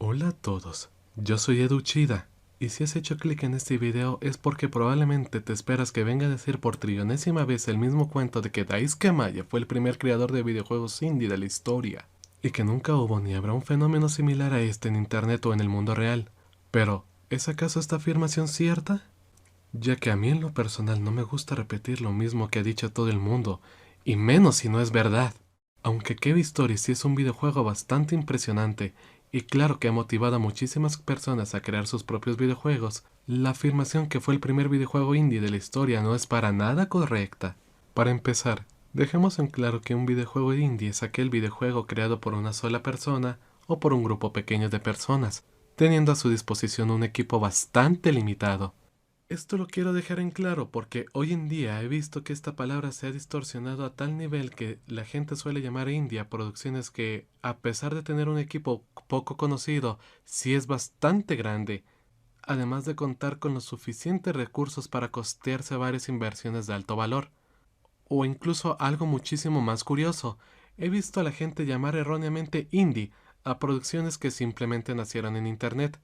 Hola a todos, yo soy Edu Chida, y si has hecho clic en este video es porque probablemente te esperas que venga a decir por trillonésima vez el mismo cuento de que Daisuke Maya fue el primer creador de videojuegos indie de la historia, y que nunca hubo ni habrá un fenómeno similar a este en internet o en el mundo real. Pero, ¿es acaso esta afirmación cierta? Ya que a mí en lo personal no me gusta repetir lo mismo que ha dicho todo el mundo, y menos si no es verdad. Aunque Cave Story sí es un videojuego bastante impresionante, y claro que ha motivado a muchísimas personas a crear sus propios videojuegos, la afirmación que fue el primer videojuego indie de la historia no es para nada correcta. Para empezar, dejemos en claro que un videojuego indie es aquel videojuego creado por una sola persona o por un grupo pequeño de personas, teniendo a su disposición un equipo bastante limitado. Esto lo quiero dejar en claro porque hoy en día he visto que esta palabra se ha distorsionado a tal nivel que la gente suele llamar indie a producciones que, a pesar de tener un equipo poco conocido, sí es bastante grande, además de contar con los suficientes recursos para costearse varias inversiones de alto valor. O incluso algo muchísimo más curioso, he visto a la gente llamar erróneamente indie a producciones que simplemente nacieron en internet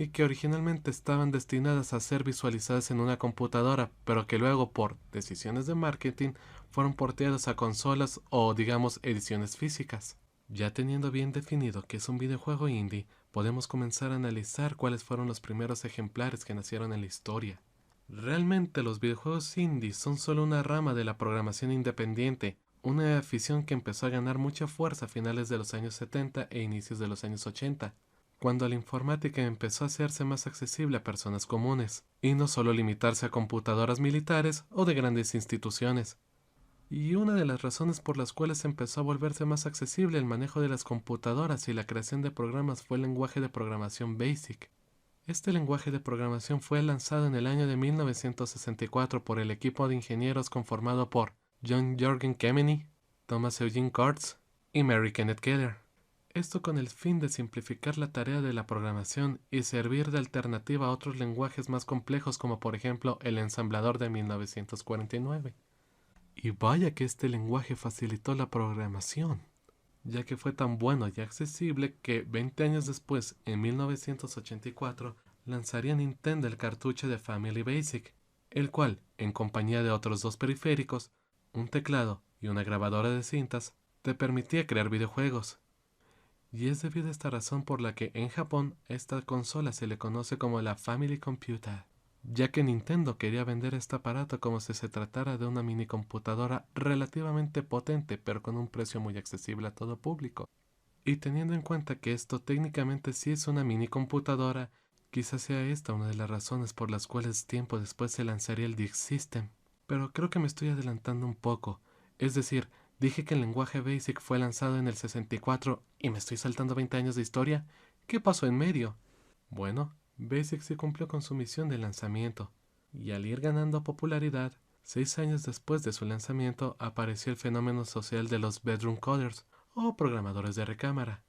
y que originalmente estaban destinadas a ser visualizadas en una computadora, pero que luego por decisiones de marketing fueron porteadas a consolas o digamos ediciones físicas. Ya teniendo bien definido que es un videojuego indie, podemos comenzar a analizar cuáles fueron los primeros ejemplares que nacieron en la historia. Realmente los videojuegos indie son solo una rama de la programación independiente, una afición que empezó a ganar mucha fuerza a finales de los años 70 e inicios de los años 80, cuando la informática empezó a hacerse más accesible a personas comunes, y no solo limitarse a computadoras militares o de grandes instituciones. Y una de las razones por las cuales empezó a volverse más accesible el manejo de las computadoras y la creación de programas fue el lenguaje de programación BASIC. Este lenguaje de programación fue lanzado en el año de 1964 por el equipo de ingenieros conformado por John Jorgen Kemeny, Thomas Eugene Kurtz y Mary Kenneth Keller. Esto con el fin de simplificar la tarea de la programación y servir de alternativa a otros lenguajes más complejos como por ejemplo el ensamblador de 1949. Y vaya que este lenguaje facilitó la programación, ya que fue tan bueno y accesible que 20 años después, en 1984, lanzaría Nintendo el cartucho de Family Basic, el cual, en compañía de otros dos periféricos, un teclado y una grabadora de cintas, te permitía crear videojuegos. Y es debido a esta razón por la que en Japón esta consola se le conoce como la Family Computer, ya que Nintendo quería vender este aparato como si se tratara de una mini computadora relativamente potente pero con un precio muy accesible a todo público. Y teniendo en cuenta que esto técnicamente sí es una mini computadora, quizás sea esta una de las razones por las cuales tiempo después se lanzaría el Disk System. Pero creo que me estoy adelantando un poco, es decir, dije que el lenguaje BASIC fue lanzado en el 64 y me estoy saltando 20 años de historia. ¿Qué pasó en medio? Bueno, BASIC sí cumplió con su misión de lanzamiento, y al ir ganando popularidad, 6 años después de su lanzamiento apareció el fenómeno social de los bedroom coders, o programadores de recámara.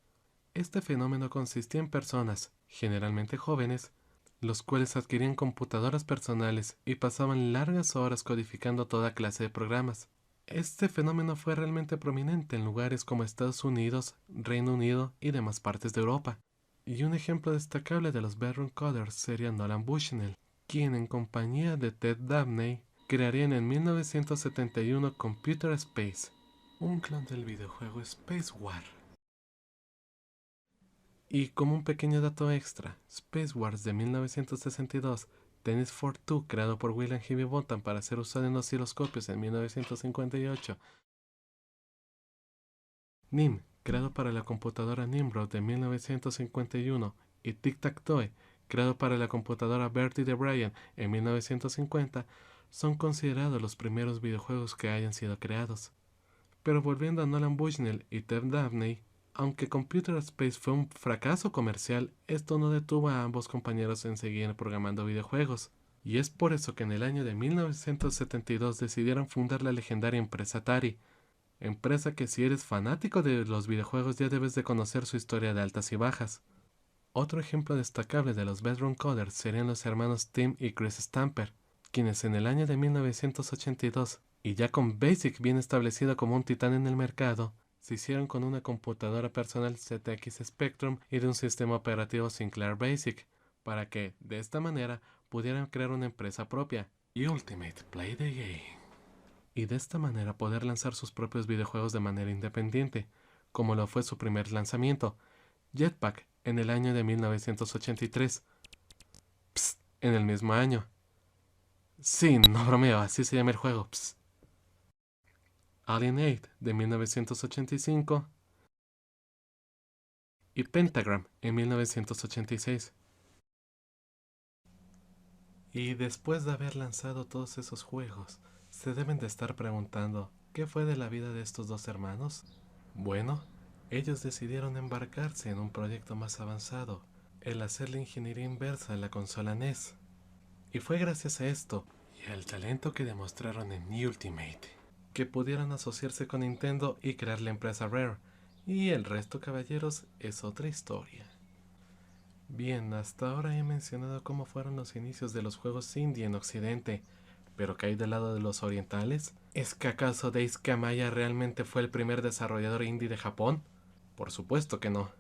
Este fenómeno consistía en personas, generalmente jóvenes, los cuales adquirían computadoras personales y pasaban largas horas codificando toda clase de programas. Este fenómeno fue realmente prominente en lugares como Estados Unidos, Reino Unido y demás partes de Europa. Y un ejemplo destacable de los bedroom coders sería Nolan Bushnell, quien en compañía de Ted Dabney crearían en 1971 Computer Space, un clon del videojuego Space War. Y como un pequeño dato extra, Space Wars de 1962, Tennis for Two creado por William Higginbotham para ser usado en osciloscopios en 1958, NIM, creado para la computadora Nimrod de 1951, y Tic-Tac-Toe, creado para la computadora Bertie de Bryan en 1950, son considerados los primeros videojuegos que hayan sido creados. Pero volviendo a Nolan Bushnell y Ted Dabney, aunque Computer Space fue un fracaso comercial, esto no detuvo a ambos compañeros en seguir programando videojuegos. Y es por eso que en el año de 1972 decidieron fundar la legendaria empresa Atari, empresa que si eres fanático de los videojuegos ya debes de conocer su historia de altas y bajas. Otro ejemplo destacable de los bedroom coders serían los hermanos Tim y Chris Stamper, quienes en el año de 1982, y ya con BASIC bien establecido como un titán en el mercado, se hicieron con una computadora personal ZX Spectrum y de un sistema operativo Sinclair Basic, para que, de esta manera, pudieran crear una empresa propia, Ultimate Play the Game, y de esta manera poder lanzar sus propios videojuegos de manera independiente, como lo fue su primer lanzamiento, Jetpack, en el año de 1983. Psst, en el mismo año. Sí, no bromeo, así se llama el juego. Psst. Alienate, de 1985. Y Pentagram, en 1986. Y después de haber lanzado todos esos juegos, se deben de estar preguntando, ¿qué fue de la vida de estos dos hermanos? Bueno, ellos decidieron embarcarse en un proyecto más avanzado, el hacer la ingeniería inversa en la consola NES. Y fue gracias a esto, y al talento que demostraron en Ultimate, que pudieron asociarse con Nintendo y crear la empresa Rare, y el resto, caballeros, es otra historia. Bien, hasta ahora he mencionado cómo fueron los inicios de los juegos indie en Occidente, pero ¿qué hay del lado de los orientales? ¿Es que acaso Daisuke Amaya realmente fue el primer desarrollador indie de Japón? Por supuesto que no.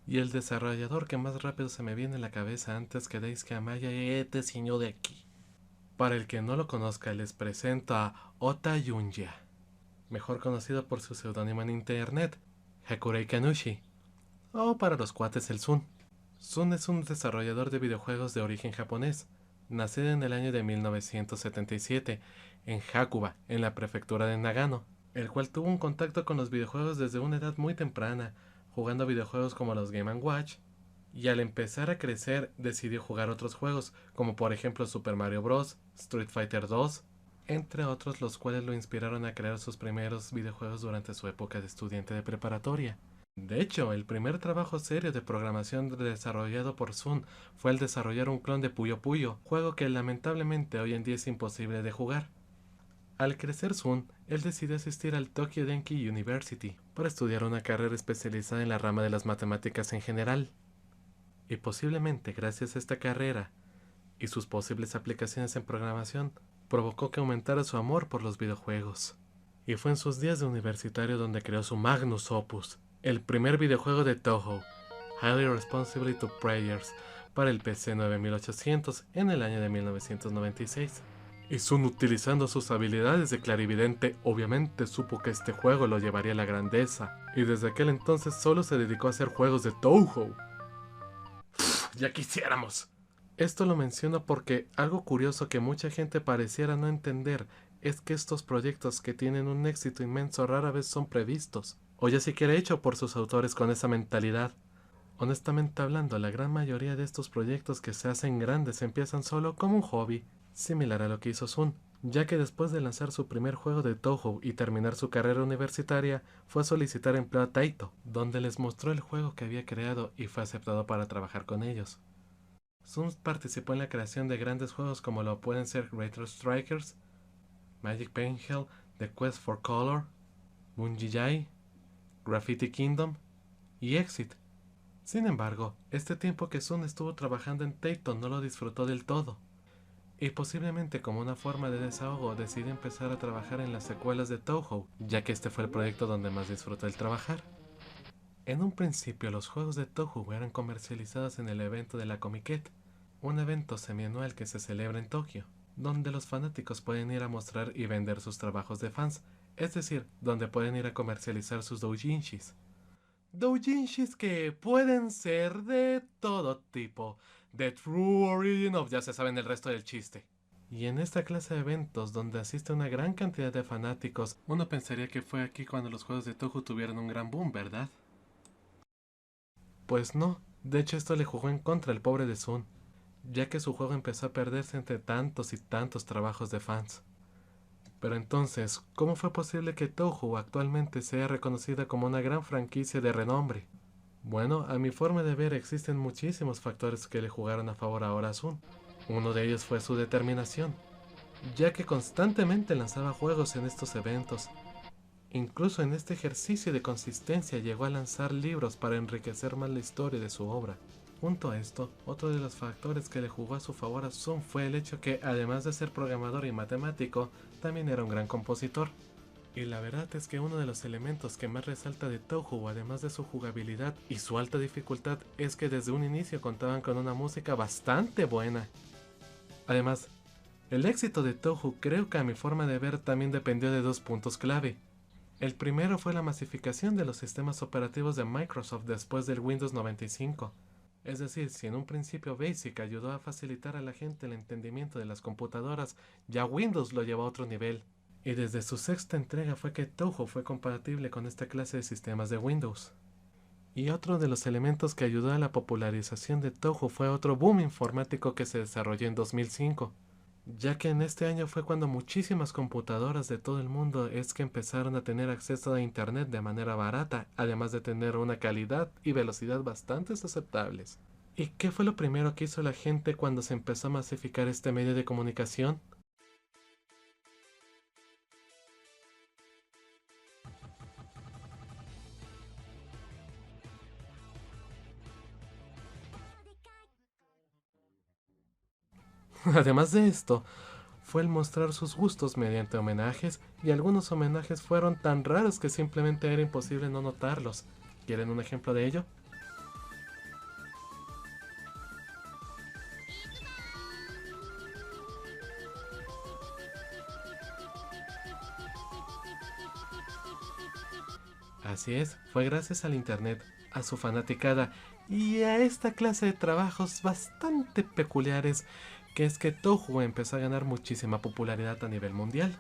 Y el desarrollador que más rápido se me viene a la cabeza antes que Daisuke Amaya es este señor de aquí. Para el que no lo conozca, les presento a Ota Yunya, mejor conocido por su seudónimo en internet, Hakurei Kanushi, o para los cuates el Sun. Sun es un desarrollador de videojuegos de origen japonés, nacido en el año de 1977 en Hakuba, en la prefectura de Nagano, el cual tuvo un contacto con los videojuegos desde una edad muy temprana, jugando videojuegos como los Game ⁇ Watch, y al empezar a crecer decidió jugar otros juegos, como por ejemplo Super Mario Bros., Street Fighter 2, entre otros, los cuales lo inspiraron a crear sus primeros videojuegos durante su época de estudiante de preparatoria. De hecho, el primer trabajo serio de programación desarrollado por Sun fue el desarrollar un clon de Puyo Puyo, juego que lamentablemente hoy en día es imposible de jugar. Al crecer Sun, él decidió asistir al Tokyo Denki University para estudiar una carrera especializada en la rama de las matemáticas en general. Y posiblemente gracias a esta carrera y sus posibles aplicaciones en programación, provocó que aumentara su amor por los videojuegos. Y fue en sus días de universitario donde creó su Magnus Opus, el primer videojuego de Toho, Highly Responsibility to Players, para el PC 9800 en el año de 1996. Y Sun, utilizando sus habilidades de clarividente, obviamente supo que este juego lo llevaría a la grandeza, y desde aquel entonces solo se dedicó a hacer juegos de Toho. ¡Ya quisiéramos! Esto lo menciono porque algo curioso que mucha gente pareciera no entender es que estos proyectos que tienen un éxito inmenso rara vez son previstos, o ya siquiera hecho por sus autores con esa mentalidad. Honestamente hablando, la gran mayoría de estos proyectos que se hacen grandes empiezan solo como un hobby, similar a lo que hizo Sun, ya que después de lanzar su primer juego de Toho y terminar su carrera universitaria, fue a solicitar empleo a Taito, donde les mostró el juego que había creado y fue aceptado para trabajar con ellos. Sun participó en la creación de grandes juegos como lo pueden ser Retro Strikers, Magic Pencil, The Quest for Color, Bunjijai, Graffiti Kingdom y Exit. Sin embargo, este tiempo que Sun estuvo trabajando en Taito no lo disfrutó del todo, y posiblemente como una forma de desahogo decidió empezar a trabajar en las secuelas de Toho, ya que este fue el proyecto donde más disfrutó el trabajar. En un principio los juegos de Toho eran comercializados en el evento de la Comiket, un evento semianual que se celebra en Tokio, donde los fanáticos pueden ir a mostrar y vender sus trabajos de fans, es decir, donde pueden ir a comercializar sus doujinshis. Doujinshis que pueden ser de todo tipo, The True Origin of, ya se saben el resto del chiste. Y en esta clase de eventos donde asiste una gran cantidad de fanáticos, uno pensaría que fue aquí cuando los juegos de Toho tuvieron un gran boom, ¿verdad? Pues no, de hecho esto le jugó en contra al pobre de Sun, ya que su juego empezó a perderse entre tantos y tantos trabajos de fans. Pero entonces, ¿cómo fue posible que Toho actualmente sea reconocida como una gran franquicia de renombre? Bueno, a mi forma de ver existen muchísimos factores que le jugaron a favor ahora a Sun. Uno de ellos fue su determinación, ya que constantemente lanzaba juegos en estos eventos. Incluso en este ejercicio de consistencia llegó a lanzar libros para enriquecer más la historia de su obra. Junto a esto, otro de los factores que le jugó a su favor a Sun fue el hecho que, además de ser programador y matemático, también era un gran compositor. Y la verdad es que uno de los elementos que más resalta de Touhou, además de su jugabilidad y su alta dificultad, es que desde un inicio contaban con una música bastante buena. Además, el éxito de Touhou creo que a mi forma de ver también dependió de dos puntos clave. El primero fue la masificación de los sistemas operativos de Microsoft después del Windows 95. Es decir, si en un principio BASIC ayudó a facilitar a la gente el entendimiento de las computadoras, ya Windows lo llevó a otro nivel. Y desde su sexta entrega fue que Touhou fue compatible con esta clase de sistemas de Windows. Y otro de los elementos que ayudó a la popularización de Touhou fue otro boom informático que se desarrolló en 2005, ya que en este año fue cuando muchísimas computadoras de todo el mundo es que empezaron a tener acceso a Internet de manera barata, además de tener una calidad y velocidad bastante aceptables. ¿Y qué fue lo primero que hizo la gente cuando se empezó a masificar este medio de comunicación? Además de esto, fue el mostrar sus gustos mediante homenajes, y algunos homenajes fueron tan raros que simplemente era imposible no notarlos. ¿Quieren un ejemplo de ello? Así es, fue gracias al internet, a su fanaticada y a esta clase de trabajos bastante peculiares que es que Touhou empezó a ganar muchísima popularidad a nivel mundial.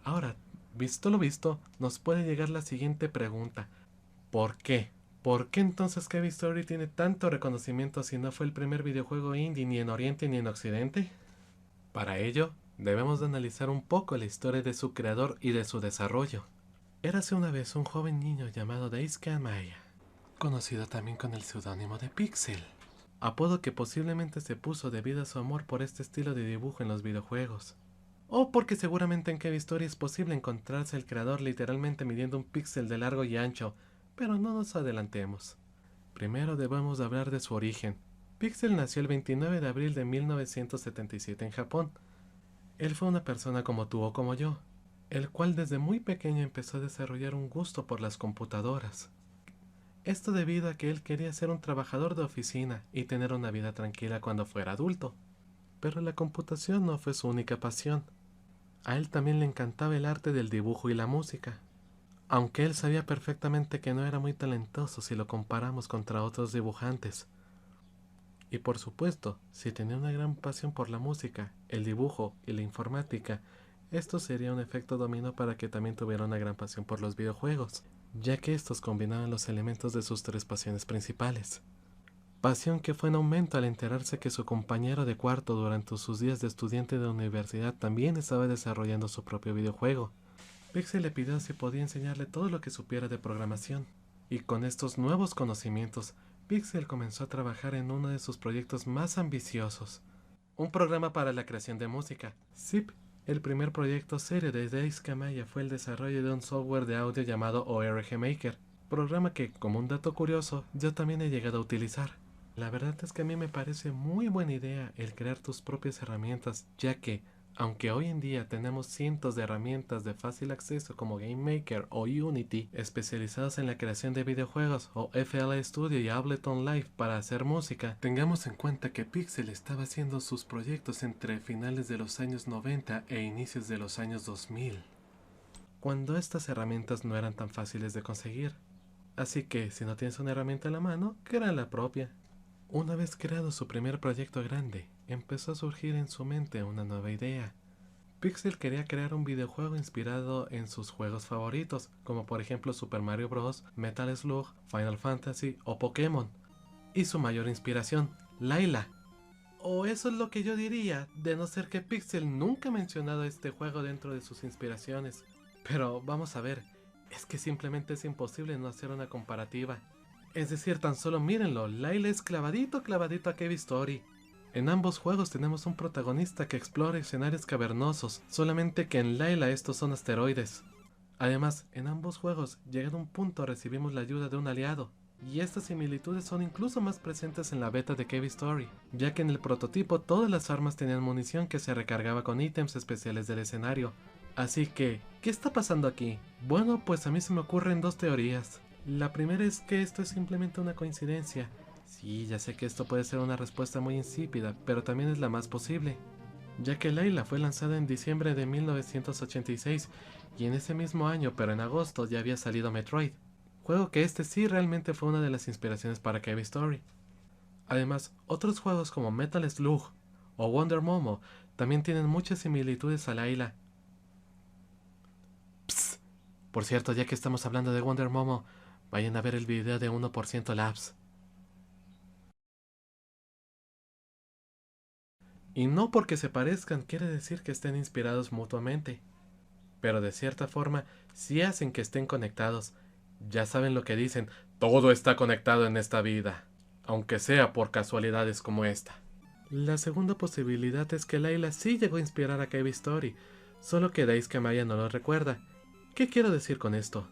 Ahora, visto lo visto, nos puede llegar la siguiente pregunta. ¿Por qué? ¿Por qué entonces Cave Story tiene tanto reconocimiento si no fue el primer videojuego indie ni en Oriente ni en Occidente? Para ello, debemos de analizar un poco la historia de su creador y de su desarrollo. Érase una vez un joven niño llamado Daisuke Amaya, conocido también con el seudónimo de Pixel, apodo que posiblemente se puso debido a su amor por este estilo de dibujo en los videojuegos. O porque seguramente en Cave Story es posible encontrarse al creador literalmente midiendo un píxel de largo y ancho, pero no nos adelantemos. Primero debemos hablar de su origen. Pixel nació el 29 de abril de 1977 en Japón. Él fue una persona como tú o como yo, el cual desde muy pequeño empezó a desarrollar un gusto por las computadoras. Esto debido a que él quería ser un trabajador de oficina y tener una vida tranquila cuando fuera adulto. Pero la computación no fue su única pasión. A él también le encantaba el arte del dibujo y la música, aunque él sabía perfectamente que no era muy talentoso si lo comparamos contra otros dibujantes. Y por supuesto, si tenía una gran pasión por la música, el dibujo y la informática, esto sería un efecto dominó para que también tuviera una gran pasión por los videojuegos, ya que estos combinaban los elementos de sus tres pasiones principales. Pasión que fue en aumento al enterarse que su compañero de cuarto durante sus días de estudiante de universidad también estaba desarrollando su propio videojuego. Pixel le pidió si podía enseñarle todo lo que supiera de programación, y con estos nuevos conocimientos, Pixel comenzó a trabajar en uno de sus proyectos más ambiciosos, un programa para la creación de música. Zip, el primer proyecto serio de Daisuke Amaya fue el desarrollo de un software de audio llamado ORG Maker, programa que, como un dato curioso, yo también he llegado a utilizar. La verdad es que a mí me parece muy buena idea el crear tus propias herramientas, ya que, aunque hoy en día tenemos cientos de herramientas de fácil acceso como Game Maker o Unity, especializadas en la creación de videojuegos, o FL Studio y Ableton Live para hacer música, tengamos en cuenta que Pixel estaba haciendo sus proyectos entre finales de los años 90 e inicios de los años 2000, cuando estas herramientas no eran tan fáciles de conseguir. Así que, si no tienes una herramienta a la mano, crea la propia. Una vez creado su primer proyecto grande, empezó a surgir en su mente una nueva idea. Pixel quería crear un videojuego inspirado en sus juegos favoritos, como por ejemplo Super Mario Bros., Metal Slug, Final Fantasy o Pokémon. Y su mayor inspiración, Layla. O eso es lo que yo diría, de no ser que Pixel nunca ha mencionado este juego dentro de sus inspiraciones. Pero vamos a ver, es que simplemente es imposible no hacer una comparativa. Es decir, tan solo mírenlo, Layla es clavadito a Cave Story. En ambos juegos tenemos un protagonista que explora escenarios cavernosos, solamente que en Layla estos son asteroides. Además, en ambos juegos, llegado a un punto recibimos la ayuda de un aliado, y estas similitudes son incluso más presentes en la beta de Cave Story, ya que en el prototipo todas las armas tenían munición que se recargaba con ítems especiales del escenario, Así que, ¿qué está pasando aquí? Bueno, pues a mí se me ocurren dos teorías. La primera es que esto es simplemente una coincidencia. Sí, ya sé que esto puede ser una respuesta muy insípida, pero también es la más posible, ya que Layla fue lanzada en diciembre de 1986 y en ese mismo año, pero en agosto, ya había salido Metroid, juego que este sí realmente fue una de las inspiraciones para Cave Story. Además, otros juegos como Metal Slug o Wonder Momo también tienen muchas similitudes a Layla. Psst. Por cierto, ya que estamos hablando de Wonder Momo, vayan a ver el video de 1% Labs. Y no porque se parezcan quiere decir que estén inspirados mutuamente, pero de cierta forma sí hacen que estén conectados. Ya saben lo que dicen, todo está conectado en esta vida, aunque sea por casualidades como esta. La segunda posibilidad es que Layla sí llegó a inspirar a Cave Story, solo que Daisuke Maya no lo recuerda. ¿Qué quiero decir con esto?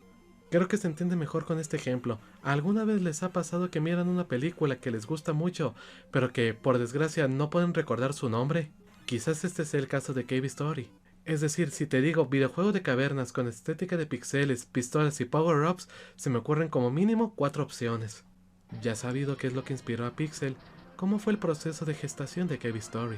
Creo que se entiende mejor con este ejemplo. ¿Alguna vez les ha pasado que miran una película que les gusta mucho, pero que por desgracia no pueden recordar su nombre? Quizás este sea el caso de Cave Story. Es decir, si te digo videojuego de cavernas con estética de pixeles, pistolas y power-ups, se me ocurren como mínimo 4 opciones. Ya sabido qué es lo que inspiró a Pixel, ¿cómo fue el proceso de gestación de Cave Story?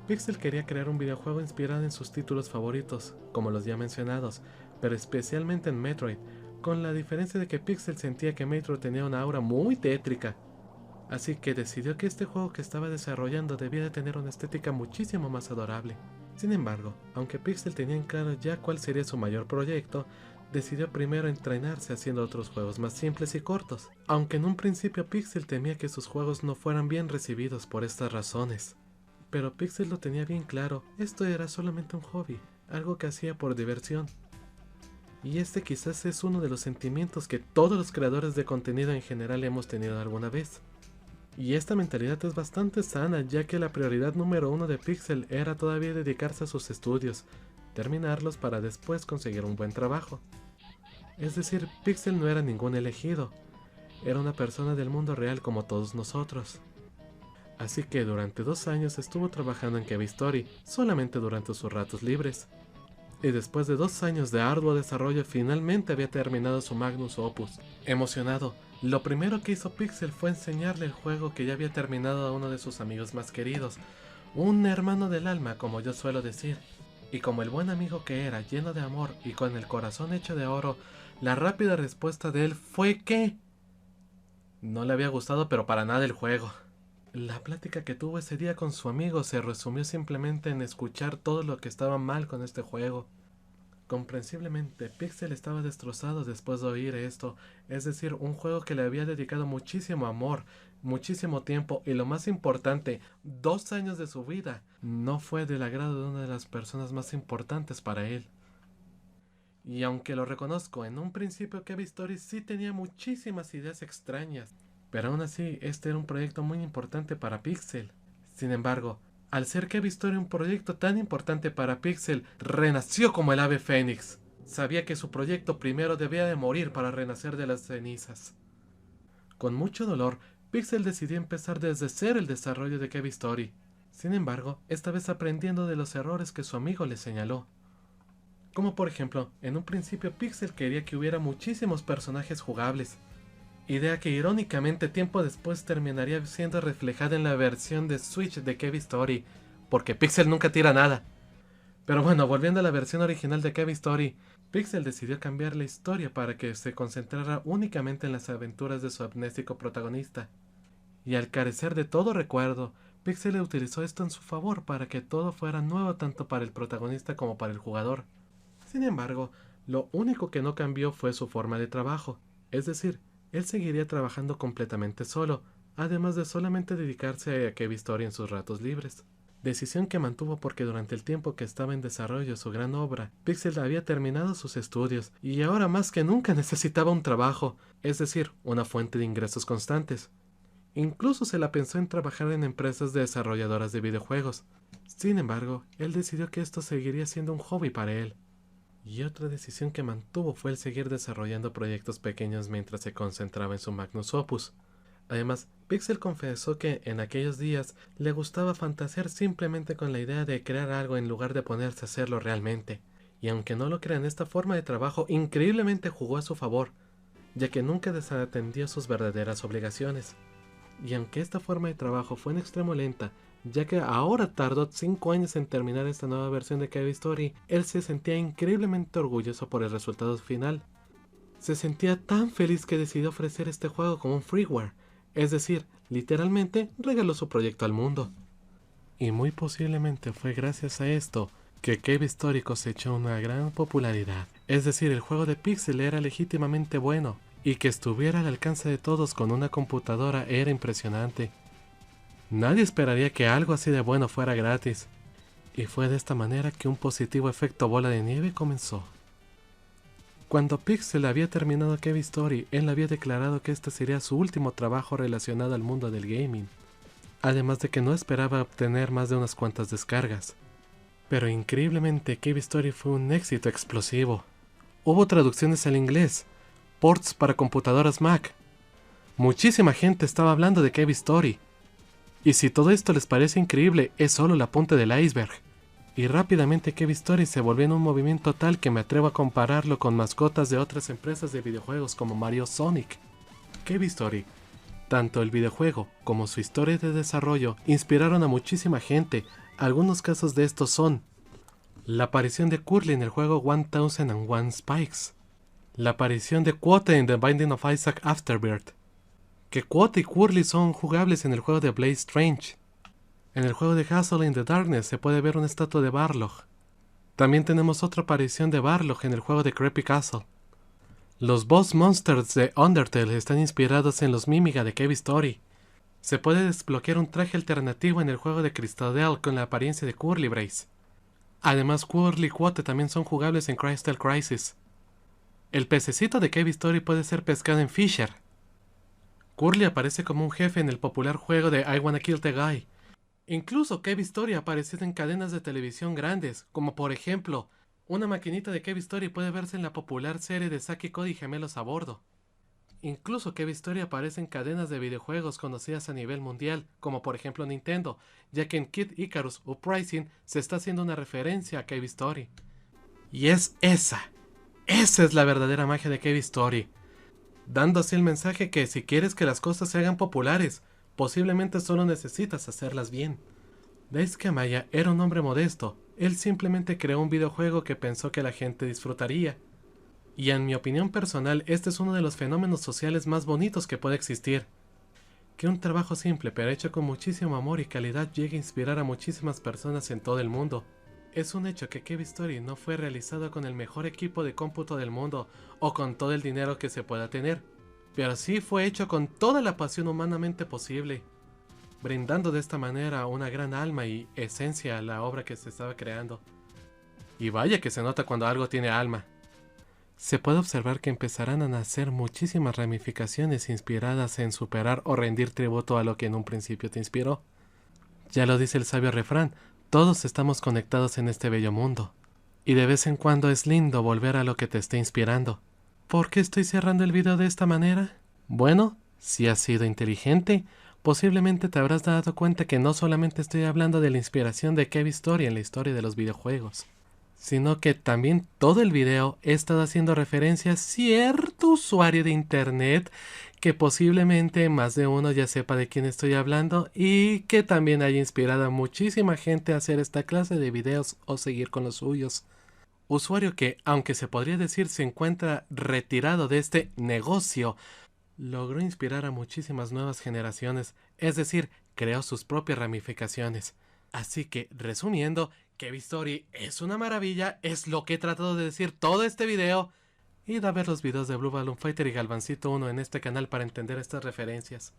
Pixel quería crear un videojuego inspirado en sus títulos favoritos, como los ya mencionados, pero especialmente en Metroid, con la diferencia de que Pixel sentía que Metroid tenía una aura muy tétrica. Así que decidió que este juego que estaba desarrollando debía de tener una estética muchísimo más adorable. Sin embargo, aunque Pixel tenía en claro ya cuál sería su mayor proyecto, decidió primero entrenarse haciendo otros juegos más simples y cortos, aunque en un principio Pixel temía que sus juegos no fueran bien recibidos por estas razones. Pero Pixel lo tenía bien claro, esto era solamente un hobby, algo que hacía por diversión. Y este quizás es uno de los sentimientos que todos los creadores de contenido en general hemos tenido alguna vez. Y esta mentalidad es bastante sana, ya que la prioridad número uno de Pixel era todavía dedicarse a sus estudios, terminarlos para después conseguir un buen trabajo. Es decir, Pixel no era ningún elegido, era una persona del mundo real como todos nosotros. Así que durante 2 años estuvo trabajando en Cave Story, solamente durante sus ratos libres. Y después de 2 años de arduo desarrollo finalmente había terminado su Magnus Opus. Emocionado, lo primero que hizo Pixel fue enseñarle el juego que ya había terminado a uno de sus amigos más queridos, un hermano del alma como yo suelo decir. Y como el buen amigo que era, lleno de amor y con el corazón hecho de oro, la rápida respuesta de él fue que no le había gustado pero para nada el juego. La plática que tuvo ese día con su amigo se resumió simplemente en escuchar todo lo que estaba mal con este juego. Comprensiblemente, Pixel estaba destrozado después de oír esto, es decir, un juego que le había dedicado muchísimo amor, muchísimo tiempo y lo más importante, 2 años de su vida, no fue del agrado de una de las personas más importantes para él. Y aunque lo reconozco, en un principio Cave Story sí tenía muchísimas ideas extrañas, pero aún así este era un proyecto muy importante para Pixel. Sin embargo, al ser Cave Story un proyecto tan importante para Pixel, renació como el ave fénix. Sabía que su proyecto primero debía de morir para renacer de las cenizas. Con mucho dolor, Pixel decidió empezar desde cero el desarrollo de Cave Story. Sin embargo, esta vez aprendiendo de los errores que su amigo le señaló. Como por ejemplo, en un principio Pixel quería que hubiera muchísimos personajes jugables, idea que irónicamente tiempo después terminaría siendo reflejada en la versión de Switch de Cave Story, porque Pixel nunca tira nada. Pero bueno, volviendo a la versión original de Cave Story, Pixel decidió cambiar la historia para que se concentrara únicamente en las aventuras de su amnésico protagonista. Y al carecer de todo recuerdo, Pixel utilizó esto en su favor para que todo fuera nuevo tanto para el protagonista como para el jugador. Sin embargo, lo único que no cambió fue su forma de trabajo, es decir, él seguiría trabajando completamente solo, además de solamente dedicarse a Cave Story en sus ratos libres. Decisión que mantuvo porque durante el tiempo que estaba en desarrollo su gran obra, Pixel había terminado sus estudios y ahora más que nunca necesitaba un trabajo, es decir, una fuente de ingresos constantes. Incluso se la pensó en trabajar en empresas desarrolladoras de videojuegos. Sin embargo, él decidió que esto seguiría siendo un hobby para él. Y otra decisión que mantuvo fue el seguir desarrollando proyectos pequeños mientras se concentraba en su Magnus Opus. Además, Pixel confesó que en aquellos días le gustaba fantasear simplemente con la idea de crear algo en lugar de ponerse a hacerlo realmente. Y aunque no lo crean, esta forma de trabajo increíblemente jugó a su favor, ya que nunca desatendió sus verdaderas obligaciones. Y aunque esta forma de trabajo fue en extremo lenta, ya que ahora tardó 5 años en terminar esta nueva versión de Cave Story, él se sentía increíblemente orgulloso por el resultado final. Se sentía tan feliz que decidió ofrecer este juego como un freeware, es decir, literalmente regaló su proyecto al mundo. Y muy posiblemente fue gracias a esto que Cave Story cosechó una gran popularidad. Es decir, el juego de Pixel era legítimamente bueno, y que estuviera al alcance de todos con una computadora era impresionante. Nadie esperaría que algo así de bueno fuera gratis, y fue de esta manera que un positivo efecto bola de nieve comenzó. Cuando Pixel había terminado Cave Story, él había declarado que este sería su último trabajo relacionado al mundo del gaming, además de que no esperaba obtener más de unas cuantas descargas. Pero increíblemente Cave Story fue un éxito explosivo. Hubo traducciones al inglés, ports para computadoras Mac. Muchísima gente estaba hablando de Cave Story. Y si todo esto les parece increíble, es solo la punta del iceberg. Y rápidamente Cave Story se volvió en un movimiento tal que me atrevo a compararlo con mascotas de otras empresas de videojuegos como Mario o Sonic. Cave Story, tanto el videojuego como su historia de desarrollo, inspiraron a muchísima gente. Algunos casos de estos son la aparición de Curly en el juego 1001 Spikes, la aparición de Quote en The Binding of Isaac Afterbirth, que Quote y Curly son jugables en el juego de Blaze Strange. En el juego de Hustle in the Darkness se puede ver una estatua de Barlog. También tenemos otra aparición de Barlog en el juego de Creepy Castle. Los boss monsters de Undertale están inspirados en los Mimiga de Cave Story. Se puede desbloquear un traje alternativo en el juego de Crystaldale con la apariencia de Curly Brace. Además, Curly y Quote también son jugables en Crystal Crisis. El pececito de Cave Story puede ser pescado en Fisher. Curly aparece como un jefe en el popular juego de I Wanna Kill the Guy. Incluso Cave Story ha aparecido en cadenas de televisión grandes, como por ejemplo, una maquinita de Cave Story puede verse en la popular serie de Zack y Cody Gemelos a Bordo. Incluso Cave Story aparece en cadenas de videojuegos conocidas a nivel mundial, como por ejemplo Nintendo, ya que en Kid Icarus Uprising se está haciendo una referencia a Cave Story. Y es esa es la verdadera magia de Cave Story, dando así el mensaje que si quieres que las cosas se hagan populares, posiblemente solo necesitas hacerlas bien. Daisuke Amaya era un hombre modesto, él simplemente creó un videojuego que pensó que la gente disfrutaría. Y en mi opinión personal, este es uno de los fenómenos sociales más bonitos que puede existir. Que un trabajo simple pero hecho con muchísimo amor y calidad llegue a inspirar a muchísimas personas en todo el mundo. Es un hecho que Cave Story no fue realizado con el mejor equipo de cómputo del mundo o con todo el dinero que se pueda tener, pero sí fue hecho con toda la pasión humanamente posible, brindando de esta manera una gran alma y esencia a la obra que se estaba creando. Y vaya que se nota cuando algo tiene alma. Se puede observar que empezarán a nacer muchísimas ramificaciones inspiradas en superar o rendir tributo a lo que en un principio te inspiró. Ya lo dice el sabio refrán, todos estamos conectados en este bello mundo, y de vez en cuando es lindo volver a lo que te esté inspirando. ¿Por qué estoy cerrando el video de esta manera? Bueno, si has sido inteligente, posiblemente te habrás dado cuenta que no solamente estoy hablando de la inspiración de Cave Story en la historia de los videojuegos, sino que también todo el video he estado haciendo referencia a cierto usuario de internet que posiblemente más de uno ya sepa de quién estoy hablando y que también haya inspirado a muchísima gente a hacer esta clase de videos o seguir con los suyos. Usuario que, aunque se podría decir se encuentra retirado de este negocio, logró inspirar a muchísimas nuevas generaciones, es decir, creó sus propias ramificaciones. Así que, resumiendo, Cave Story es una maravilla, es lo que he tratado de decir todo este video. Id a ver los videos de Blue Balloon Fighter y Galvancito 1 en este canal para entender estas referencias.